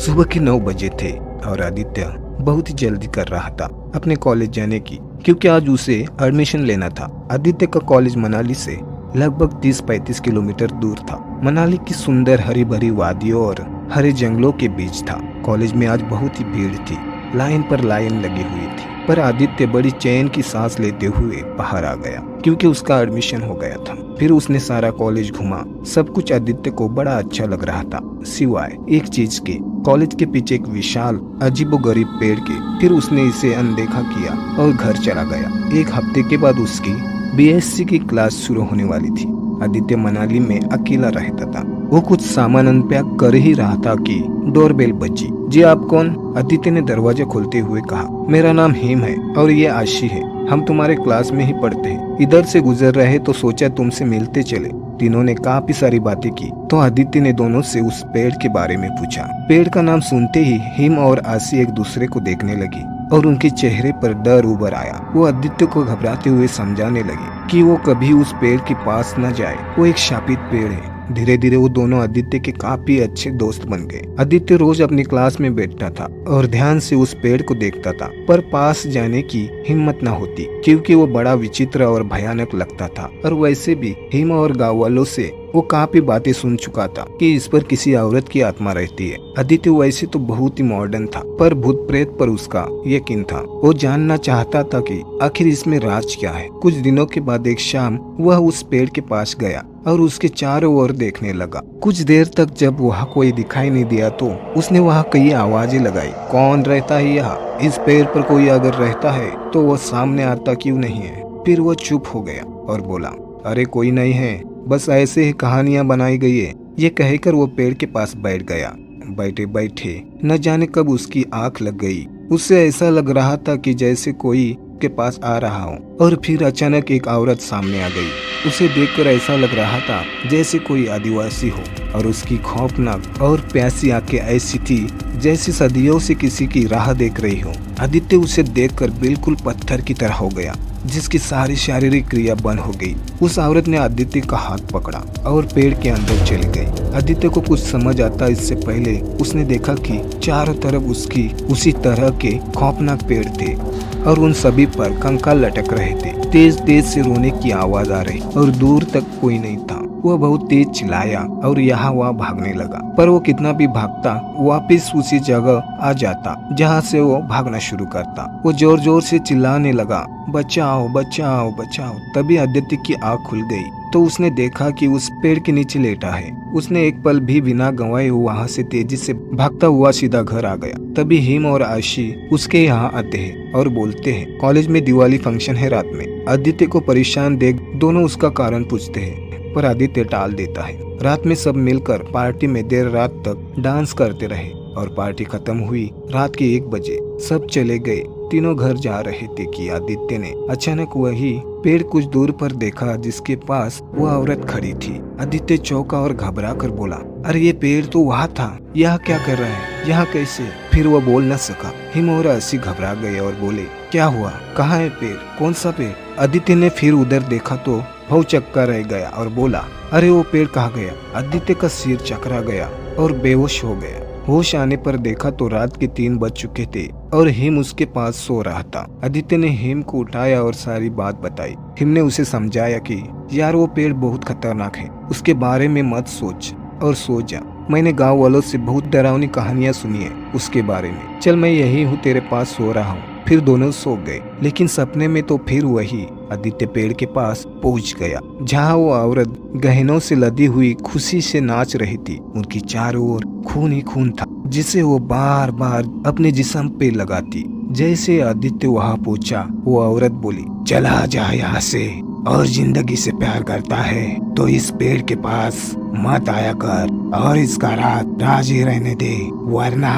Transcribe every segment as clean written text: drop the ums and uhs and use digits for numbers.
सुबह के 9 बजे थे और आदित्य बहुत ही जल्दी कर रहा था अपने कॉलेज जाने की, क्योंकि आज उसे एडमिशन लेना था। आदित्य का कॉलेज मनाली से लगभग 30-35 किलोमीटर दूर था। मनाली की सुंदर हरी भरी वादियों और हरे जंगलों के बीच था। कॉलेज में आज बहुत ही भीड़ थी, लाइन पर लाइन लगी हुई थी। पर आदित्य बड़ी चैन की सांस लेते हुए बाहर आ गया, क्योंकि उसका एडमिशन हो गया था। फिर उसने सारा कॉलेज घूमा। सब कुछ आदित्य को बड़ा अच्छा लग रहा था, सिवाय एक चीज के, कॉलेज के पीछे एक विशाल अजीबोगरीब पेड़ के। फिर उसने इसे अनदेखा किया और घर चला गया। एक हफ्ते के बाद उसकी बीएससी की क्लास शुरू होने वाली थी। आदित्य मनाली में अकेला रहता था। वो कुछ सामान अनपैक कर ही रहा था कि डोरबेल बजी। जी आप कौन? आदित्य ने दरवाजा खोलते हुए कहा। मेरा नाम हेम है और ये आशी है। हम तुम्हारे क्लास में ही पढ़ते हैं। इधर से गुजर रहे तो सोचा तुमसे मिलते चले। तीनों ने काफी सारी बातें की तो आदित्य ने दोनों से उस पेड़ के बारे में पूछा। पेड़ का नाम सुनते ही हेम और आशी एक दूसरे को देखने लगी और उनके चेहरे पर डर उभर आया। वो आदित्य को घबराते हुए समझाने लगी कि वो कभी उस पेड़ के पास न जाए। वो एक शापित पेड़ है। धीरे धीरे वो दोनों आदित्य के काफी अच्छे दोस्त बन गए। आदित्य रोज अपनी क्लास में बैठता था और ध्यान से उस पेड़ को देखता था, पर पास जाने की हिम्मत न होती, क्योंकि वो बड़ा विचित्र और भयानक लगता था। और वैसे भी हेम और गाँव वालों से वो काफी बातें सुन चुका था कि इस पर किसी औरत की आत्मा रहती है। आदित्य वैसे तो बहुत ही मॉडर्न था, पर भूत प्रेत पर उसका यकीन था। वो जानना चाहता था कि आखिर इसमें राज क्या है। कुछ दिनों के बाद एक शाम वह उस पेड़ के पास गया और उसके चारों ओर देखने लगा। कुछ देर तक जब वहाँ कोई दिखाई नहीं दिया तो उसने वहाँ कई आवाजें लगाई। कौन रहता है यहाँ? इस पेड़ पर कोई अगर रहता है तो वो सामने आता क्यों नहीं है? फिर वो चुप हो गया और बोला, अरे कोई नहीं है, बस ऐसे ही कहानियां बनाई गई है। ये कहकर वो पेड़ के पास बैठ गया। बैठे बैठे न जाने कब उसकी आंख लग गई। उससे ऐसा लग रहा था कि जैसे कोई के पास आ रहा हो। और फिर अचानक एक औरत सामने आ गई। उसे देखकर ऐसा लग रहा था जैसे कोई आदिवासी हो, और उसकी खौफनाक और प्यासी आंखें ऐसी थी जैसे सदियों से किसी की राह देख रही हो। आदित्य उसे देखकर बिल्कुल पत्थर की तरह हो गया, जिसकी सारी शारीरिक क्रिया बंद हो गई। उस औरत ने आदित्य का हाथ पकड़ा और पेड़ के अंदर चली गई। आदित्य को कुछ समझ आता इससे पहले उसने देखा कि चारों तरफ उसकी उसी तरह के खौफनाक पेड़ थे और उन सभी पर कंकाल लटक रहे थे। तेज तेज से रोने की आवाज आ रही और दूर तक कोई नहीं था। वह बहुत तेज चिल्लाया और यहाँ वहाँ भागने लगा, पर वो कितना भी भागता वापिस उसी जगह आ जाता जहाँ से वो भागना शुरू करता। वो जोर जोर से चिल्लाने लगा, बचाओ बचाओ बचाओ। तभी आदित्य की आँख खुल गई तो उसने देखा कि उस पेड़ के नीचे लेटा है। उसने एक पल भी बिना गंवाए वहाँ से तेजी से भागता हुआ सीधा घर आ गया। तभी हेम और आशी उसके यहाँ आते हैं और बोलते हैं, कॉलेज में दिवाली फंक्शन है रात में। आदित्य को परेशान देख दोनों उसका कारण पूछते हैं, पर आदित्य टाल देता है। रात में सब मिलकर पार्टी में देर रात तक डांस करते रहे और पार्टी खत्म हुई रात के 1 बजे। सब चले गए। तीनों घर जा रहे थे कि आदित्य ने अचानक वही पेड़ कुछ दूर पर देखा जिसके पास वो औरत खड़ी थी। आदित्य चौंका और घबरा कर बोला, अरे ये पेड़ तो वहाँ था, यह क्या कर रहा है? यहाँ कैसे? फिर वो बोल न सका। हिम और आशी घबरा गए और बोले, क्या हुआ? कहाँ है पेड़? कौन सा पेड़? आदित्य ने फिर उधर देखा तो भौचक्का रह गया और बोला, अरे वो पेड़ कहाँ गया? आदित्य का सिर चकरा गया और बेहोश हो गया। होश आने पर देखा तो रात के 3 बज चुके थे और हिम उसके पास सो रहा था। आदित्य ने हिम को उठाया और सारी बात बताई। हिम ने उसे समझाया कि यार वो पेड़ बहुत खतरनाक है, उसके बारे में मत सोच और सो जा। मैंने गांव वालों से बहुत डरावनी कहानियां सुनी है उसके बारे में। चल मैं यही हूँ तेरे पास सो रहा हूँ। फिर दोनों सो गए, लेकिन सपने में तो फिर वही आदित्य पेड़ के पास पहुंच गया जहाँ वो औरत गहनों से लदी हुई खुशी से नाच रही थी। उनकी चारों ओर खून ही खून था, जिसे वो बार बार अपने जिस्म पे लगाती। जैसे आदित्य वहाँ पहुंचा, वो औरत बोली, चला जा यहाँ से, और जिंदगी से प्यार करता है तो इस पेड़ के पास मत आया कर और इसका राज ही रहने दे, वरना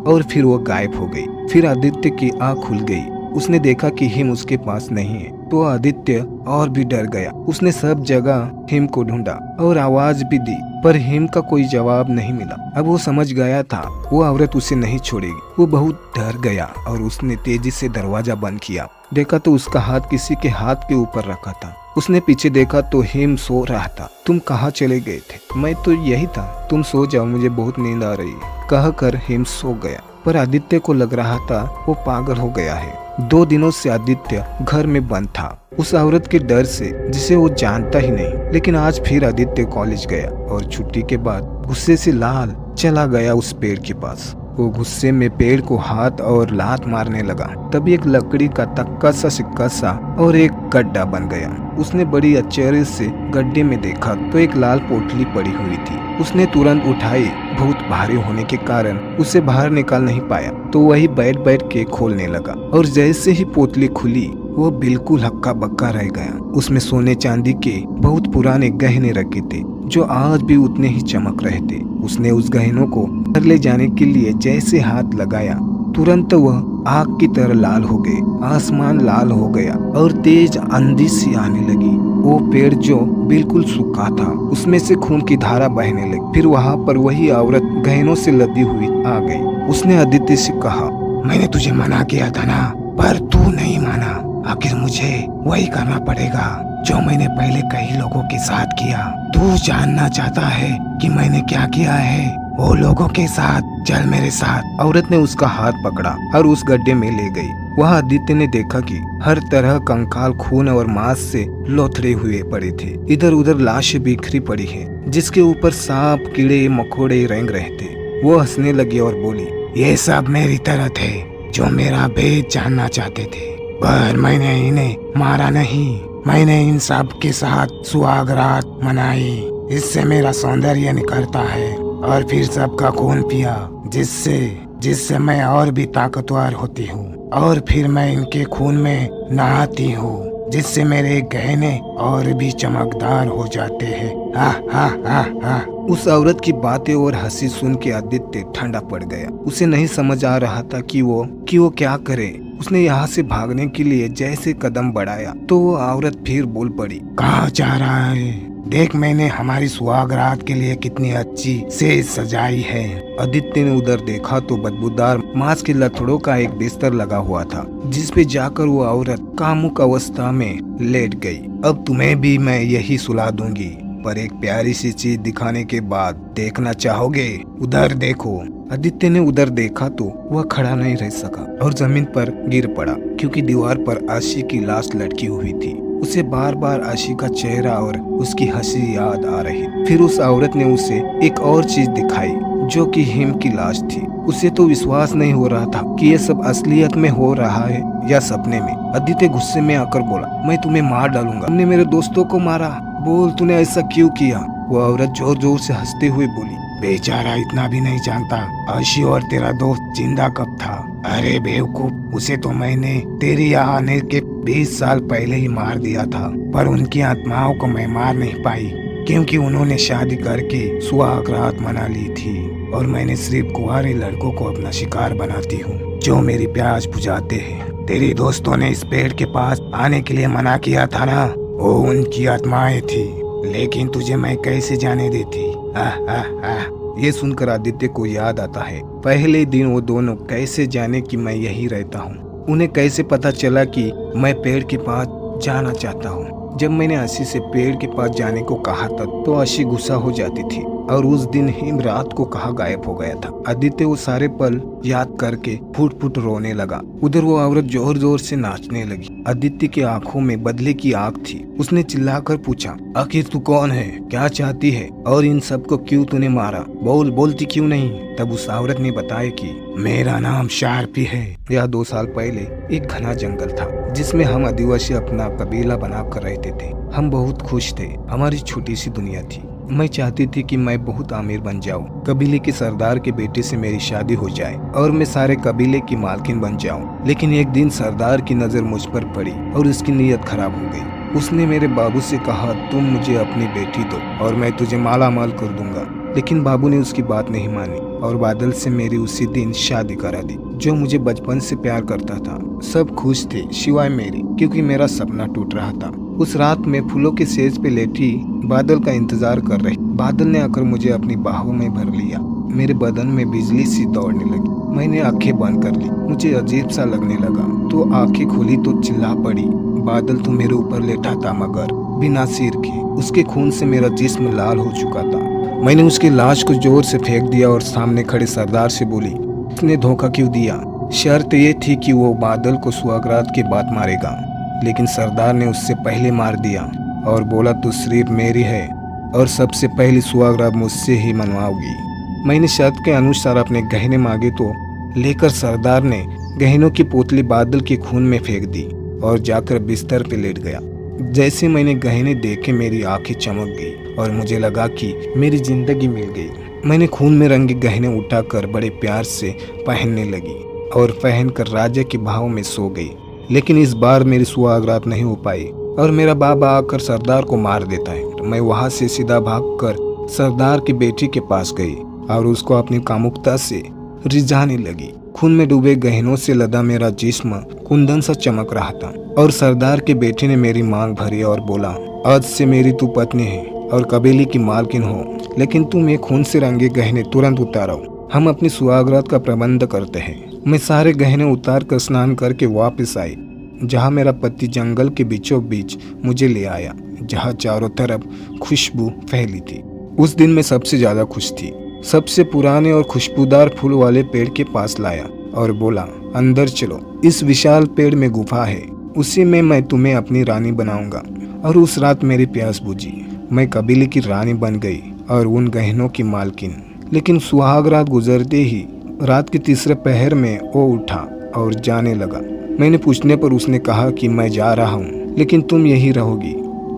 और फिर वो गायब हो गई। फिर आदित्य की आँख खुल गई। उसने देखा कि हिम उसके पास नहीं है, तो आदित्य और भी डर गया। उसने सब जगह हिम को ढूंढा और आवाज भी दी, पर हिम का कोई जवाब नहीं मिला। अब वो समझ गया था वो औरत उसे नहीं छोड़ेगी। वो बहुत डर गया और उसने तेजी से दरवाजा बंद किया। देखा तो उसका हाथ किसी के हाथ के ऊपर रखा था। उसने पीछे देखा तो हिम सो रहा था। तुम कहाँ चले गए थे? मैं तो यही था, तुम सो जाओ, मुझे बहुत नींद आ रही है, कहकर हिम सो गया। पर आदित्य को लग रहा था वो पागल हो गया है। 2 दिनों से आदित्य घर में बंद था, उस औरत के डर से जिसे वो जानता ही नहीं। लेकिन आज फिर आदित्य कॉलेज गया और छुट्टी के बाद गुस्से से लाल चला गया उस पेड़ के पास। वो गुस्से में पेड़ को हाथ और लात मारने लगा। तभी एक लकड़ी का तक्का सा सिक्का सा और एक गड्ढा बन गया। उसने बड़ी आश्चर्य से गड्ढे में देखा तो एक लाल पोटली पड़ी हुई थी। उसने तुरंत उठाई। बहुत भारी होने के कारण उसे बाहर निकाल नहीं पाया तो वही बैठ बैठ के खोलने लगा और जैसे ही पोटली खुली वो बिल्कुल हक्का बक्का रह गया। उसमें सोने चांदी के बहुत पुराने गहने रखे थे जो आज भी उतने ही चमक रहे थे। उसने उस गहनों को घर ले जाने के लिए जैसे हाथ लगाया तुरंत वह आग की तरह लाल हो गए। आसमान लाल हो गया और तेज आंधी सी आने लगी। वो पेड़ जो बिल्कुल सूखा था उसमें से खून की धारा बहने लगी। फिर वहाँ पर वही औरत गहनों से लदी हुई आ गई। उसने आदित्य से कहा, मैंने तुझे मना किया था ना, पर तू नहीं माना। आखिर मुझे वही करना पड़ेगा जो मैंने पहले कई लोगों के साथ किया। तू जानना चाहता है कि मैंने क्या किया है? वो लोगों के साथ चल मेरे साथ। औरत ने उसका हाथ पकड़ा और उस गड्ढे में ले गई। वहाँ आदित्य ने देखा कि हर तरह कंकाल खून और मांस से लोथड़े हुए पड़े थे। इधर उधर लाशें बिखरी पड़ी है जिसके ऊपर सांप कीड़े मकोड़े रेंग रहे थे। वो हंसने लगी और बोली, ये सब मेरी तरह थे जो मेरा भेद जानना चाहते थे, पर मैंने इन्हें मारा नहीं। मैंने इन सब के साथ सुहाग रात मनाई। इससे मेरा सौंदर्य निकलता है और फिर सबका खून पिया जिससे मैं और भी ताकतवर होती हूँ। और फिर मैं इनके खून में नहाती हूँ जिससे मेरे गहने और भी चमकदार हो जाते हैं। हा हा हा हा। उस औरत की बातें और हंसी सुन के आदित्य ठंडा पड़ गया। उसे नहीं समझ आ रहा था कि वो क्या करे। उसने यहाँ से भागने के लिए जैसे कदम बढ़ाया तो वो औरत फिर बोल पड़ी, कहाँ जा रहा है? देख मैंने हमारी सुहाग रात के लिए कितनी अच्छी से सजाई है। आदित्य ने उधर देखा तो बदबूदार मांस के लथड़ों का एक बिस्तर लगा हुआ था जिस पे जाकर वो औरत कामुक अवस्था में लेट गई। अब तुम्हें भी मैं यही सुला दूंगी, पर एक प्यारी सी चीज दिखाने के बाद देखना चाहोगे? उधर देखो। आदित्य ने उधर देखा तो वह खड़ा नहीं रह सका और जमीन पर गिर पड़ा क्योंकि दीवार पर आशी की लाश लटकी हुई थी। उसे बार बार आशी का चेहरा और उसकी हंसी याद आ रही। फिर उस औरत ने उसे एक और चीज दिखाई जो कि हिम की लाश थी। उसे तो विश्वास नहीं हो रहा था कि ये सब असलियत में हो रहा है या सपने में। आदित्य गुस्से में आकर बोला, मैं तुम्हें मार डालूंगा। तुमने मेरे दोस्तों को मारा, बोल तूने ऐसा क्यों किया? वो औरत जोर जोर से हंसते हुए बोली, बेचारा इतना भी नहीं जानता आशी और तेरा दोस्त जिंदा कब था। अरे बेवकूफ, उसे तो मैंने तेरे यहाँ आने के 20 साल पहले ही मार दिया था, पर उनकी आत्माओं को मैं मार नहीं पाई क्योंकि उन्होंने शादी करके सुहाग रात मना ली थी और मैंने सिर्फ कुंवारे लड़कों को अपना शिकार बनाती हूँ जो मेरी प्यास बुझाते हैं। तेरे दोस्तों ने इस पेड़ के पास आने के लिए मना किया था ना, वो उनकी आत्माएं थी, लेकिन तुझे मैं कैसे जाने देती? ये सुनकर आदित्य को याद आता है पहले दिन वो दोनों कैसे जाने कि मैं यही रहता हूँ। उन्हें कैसे पता चला कि मैं पेड़ के पास जाना चाहता हूँ। जब मैंने आशी से पेड़ के पास जाने को कहा था तो आशी गुस्सा हो जाती थी और उस दिन हिम रात को कहाँ गायब हो गया था। आदित्य वो सारे पल याद करके फुट फुट रोने लगा। उधर वो औरत जोर जोर से नाचने लगी। आदित्य की आंखों में बदले की आग थी। उसने चिल्लाकर पूछा, आखिर तू कौन है, क्या चाहती है और इन सबको क्यों तूने मारा? बोलती क्यों नहीं? तब उस औरत ने बताया कि मेरा नाम शार्पी है। यह 2 साल पहले एक घना जंगल था जिसमें हम आदिवासी अपना कबीला बनाकर रहते थे। हम बहुत खुश थे। हमारी छोटी सी दुनिया थी। मैं चाहती थी कि मैं बहुत अमीर बन जाऊं, कबीले के सरदार के बेटे से मेरी शादी हो जाए और मैं सारे कबीले की मालकिन बन जाऊं। लेकिन एक दिन सरदार की नजर मुझ पर पड़ी और उसकी नीयत खराब हो गई। उसने मेरे बाबू से कहा, तुम मुझे अपनी बेटी दो और मैं तुझे माला माल कर दूंगा। लेकिन बाबू ने उसकी बात नहीं मानी और बादल से मेरी उसी दिन शादी करा दी, जो मुझे बचपन से प्यार करता था। सब खुश थे सिवाय मेरे, क्योंकि मेरा सपना टूट रहा था। उस रात में फूलों के सेज पे लेटी बादल का इंतजार कर रही। बादल ने आकर मुझे अपनी बाहों में भर लिया। मेरे बदन में बिजली सी दौड़ने लगी। मैंने आंखें बंद कर ली। मुझे अजीब सा लगने लगा। तो आंखें खुली तो चिल्ला पड़ी, बादल तो मेरे ऊपर लेटा था, मगर बिना सिर के। उसके खून से मेरा जिस्म लाल हो चुका था। मैंने उसकी लाश को जोर से फेंक दिया और सामने खड़े सरदार से बोली, उसने धोखा क्यों दिया? शर्त ये थी कि वो बादल को सुहागरात के बाद मारेगा, लेकिन सरदार ने उससे पहले मार दिया और बोला तू सिर्फ मेरी है और सबसे पहली सुहागरात मुझसे ही मनवाओगी। मैंने शर्त के अनुसार अपने गहने मांगे तो लेकर सरदार ने गहनों की पोतली बादल के खून में फेंक दी और जाकर बिस्तर पे लेट गया। जैसे मैंने गहने देखे मेरी आंखें चमक गई और मुझे लगा कि मेरी जिंदगी मिल गई। मैंने खून में रंगे गहने उठाकर बड़े प्यार से पहनने लगी और पहनकर राजा के भाव में सो गई। लेकिन इस बार मेरी सुहागरात नहीं हो पाई और मेरा बाबा आकर सरदार को मार देता है। मैं वहां से सीधा भागकर सरदार की बेटी के पास गई और उसको अपनी कामुकता से रिझाने लगी। खून में डूबे गहनों से लदा मेरा जिस्म कुंदन सा चमक रहा था और सरदार के बेटे ने मेरी मांग भरी और बोला, आज से मेरी तू पत्नी है और कबीले की मालकिन हो, लेकिन तुम ये खून से रंगे गहने तुरंत उतारो। हम अपनी सुहागरात का प्रबंध करते हैं। मैं सारे गहने उतार कर स्नान करके वापस आई, जहाँ मेरा पति जंगल के बीचों बीच मुझे ले आया, जहाँ चारों तरफ खुशबू फैली थी। उस दिन मैं सबसे ज्यादा खुश थी। सबसे पुराने और खुशबूदार फूल वाले पेड़ के पास लाया और बोला, अंदर चलो, इस विशाल पेड़ में गुफा है, उसी में मैं तुम्हें अपनी रानी बनाऊंगा। और उस रात मेरी प्यास बुझी। मैं कबीले की रानी बन गई और उन गहनों की मालकिन। लेकिन सुहाग रात गुजरते ही रात के तीसरे पहर में वो उठा और जाने लगा। मैंने पूछने पर उसने कहा कि मैं जा रहा हूँ, लेकिन तुम यही रहोगी।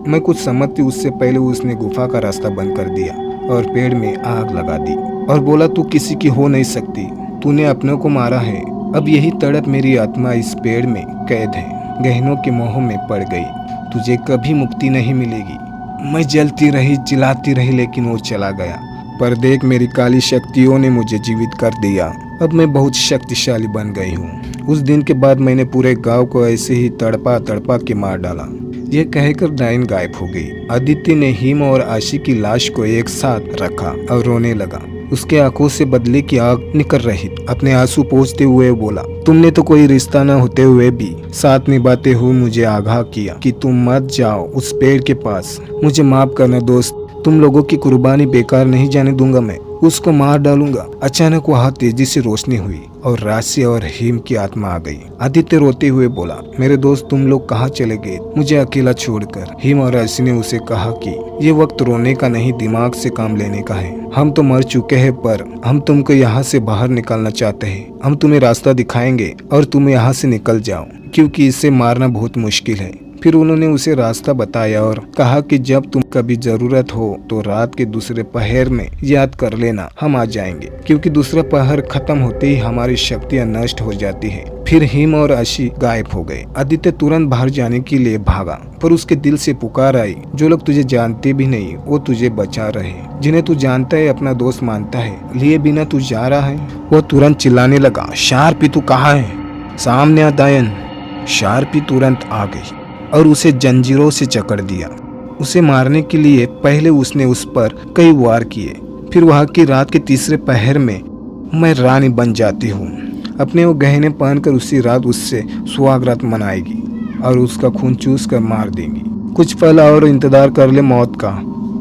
मैं कुछ समझती उससे पहले उसने गुफा का रास्ता बंद कर दिया और पेड़ में आग लगा दी और बोला, तू किसी की हो नहीं सकती, तूने अपनों को मारा है। अब यही तड़प मेरी आत्मा इस पेड़ में कैद है, गहनों के मोह में पड़ गई, तुझे कभी मुक्ति नहीं मिलेगी। मैं जलती रही, चिल्लाती रही, लेकिन वो चला गया। पर देख, मेरी काली शक्तियों ने मुझे जीवित कर दिया। अब मैं बहुत शक्तिशाली बन गई हूँ। उस दिन के बाद मैंने पूरे गांव को ऐसे ही तड़पा तड़पा के मार डाला। ये कहकर डायन गायब हो गई। आदित्य ने हिम और आशी की लाश को एक साथ रखा और रोने लगा। उसके आंखों से बदले की आग निकल रही। अपने आंसू पोंछते हुए बोला, तुमने तो कोई रिश्ता न होते हुए भी साथ निभाते हुए मुझे आगाह किया कि तुम मत जाओ उस पेड़ के पास। मुझे माफ करना दोस्त, तुम लोगों की कुर्बानी बेकार नहीं जाने दूंगा। मैं उसको मार डालूंगा। अचानक वहाँ तेजी से रोशनी हुई और राशि और हिम की आत्मा आ गई। आदित्य रोते हुए बोला, मेरे दोस्त तुम लोग कहाँ चले गए मुझे अकेला छोड़कर? हिम और राशि ने उसे कहा कि ये वक्त रोने का नहीं, दिमाग से काम लेने का है। हम तो मर चुके हैं, पर हम तुमको यहाँ से बाहर निकालना चाहते हैं। हम तुम्हें रास्ता दिखाएंगे और तुम यहाँ से निकल जाओ, क्योंकि इसे मारना बहुत मुश्किल है। फिर उन्होंने उसे रास्ता बताया और कहा कि जब तुम कभी जरूरत हो तो रात के दूसरे पहर में याद कर लेना, हम आ जाएंगे, क्योंकि दूसरा पहर खत्म होते ही हमारी शक्तियां नष्ट हो जाती है। फिर हिम और आशी गायब हो गए। आदित्य तुरंत बाहर जाने के लिए भागा, पर उसके दिल से पुकार आई, जो लोग तुझे जानते भी नहीं वो तुझे बचा रहे, जिन्हें तू जानता है अपना दोस्त मानता है, लिए बिना तू जा रहा है। वो तुरंत चिल्लाने लगा, शार्पी तू कहाँ है? सामने आ डायन। शार्पी तुरंत आ गई और उसे जंजीरों से जकड़ दिया। उसे मारने के लिए पहले उसने उस पर कई वार किए। फिर वहाँ की रात के तीसरे पहर में मैं रानी बन जाती हूँ। अपने वो गहने पहनकर उसी रात उससे सुहागरात मनाएगी और उसका खून चूस कर मार देंगी। कुछ पल और इंतजार कर ले मौत का।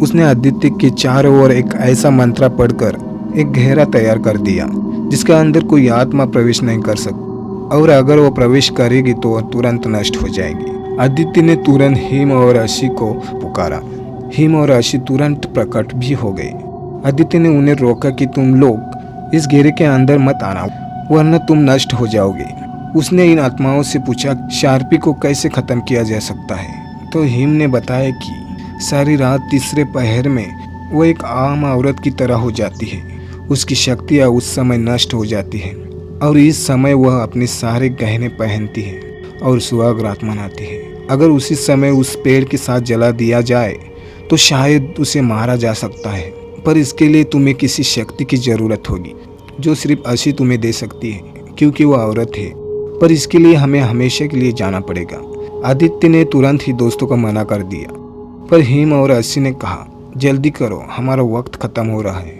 उसने आदित्य के चारों ओर एक ऐसा मंत्र पढ़कर एक घेरा तैयार कर दिया जिसके अंदर कोई आत्मा प्रवेश नहीं कर सकती, और अगर वो प्रवेश करेगी तो वह तुरंत नष्ट हो जाएगी। आदित्य ने तुरंत हिम और आशी को पुकारा। हिम और आशी तुरंत प्रकट भी हो गए। आदित्य ने उन्हें रोका कि तुम लोग इस घेरे के अंदर मत आना, वरना तुम नष्ट हो जाओगे। उसने इन आत्माओं से पूछा, शार्पी को कैसे खत्म किया जा सकता है? तो हिम ने बताया कि सारी रात तीसरे पहर में वो एक आम औरत की तरह हो जाती है। उसकी शक्तियाँ उस समय नष्ट हो जाती है और इस समय वह अपने सारे गहने पहनती है और सुहागरात मनाती है। अगर उसी समय उस पेड़ के साथ जला दिया जाए तो शायद उसे मारा जा सकता है, पर इसके लिए तुम्हें किसी शक्ति की जरूरत होगी। जो सिर्फ अशी तुम्हें दे सकती है क्योंकि वो औरत है, पर इसके लिए हमें हमेशा के लिए जाना पड़ेगा। आदित्य ने तुरंत ही दोस्तों को मना कर दिया, पर हिम और अशी ने कहा जल्दी करो, हमारा वक्त खत्म हो रहा है।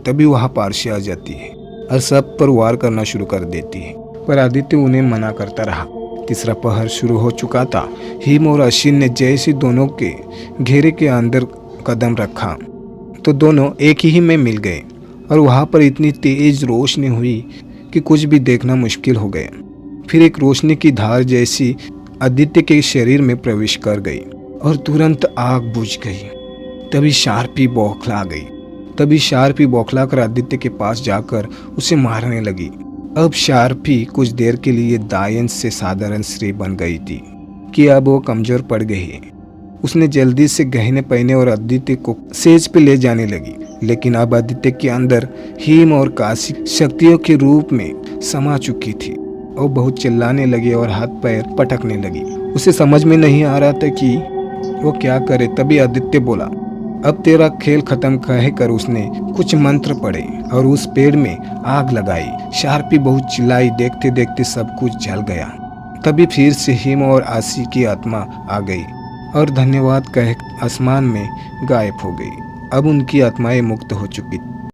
तभी वहाँ पारसी आ जाती है और सब पर वार करना शुरू कर देती है, पर आदित्य उन्हें मना करता रहा। तीसरा पहर शुरू हो चुका था। हिम और अश्विन ने जैसे दोनों के घेरे के अंदर कदम रखा तो दोनों एक ही में मिल गए और वहाँ पर इतनी तेज रोशनी हुई कि कुछ भी देखना मुश्किल हो गया। फिर एक रोशनी की धार जैसी आदित्य के शरीर में प्रवेश कर गई और तुरंत आग बुझ गई। तभी शार्पी बौखला कर आदित्य के पास जाकर उसे मारने लगी। अब शार्पी कुछ देर के लिए दायन से साधारण स्त्री बन गई थी कि अब वो कमजोर पड़ गई है। उसने जल्दी से गहने पहने और आदित्य को सेज पे ले जाने लगी, लेकिन अब आदित्य के अंदर हिम और काशी शक्तियों के रूप में समा चुकी थी और बहुत चिल्लाने लगी और हाथ पैर पटकने लगी। उसे समझ में नहीं आ रहा था कि वो क्या करे। तभी आदित्य बोला, अब तेरा खेल खत्म कहकर उसने कुछ मंत्र पढ़े और उस पेड़ में आग लगाई। शार्पी बहुत चिल्लाई, देखते देखते सब कुछ जल गया। तभी फिर से हिम और आशी की आत्मा आ गई और धन्यवाद कह आसमान में गायब हो गई। अब उनकी आत्माएं मुक्त हो चुकी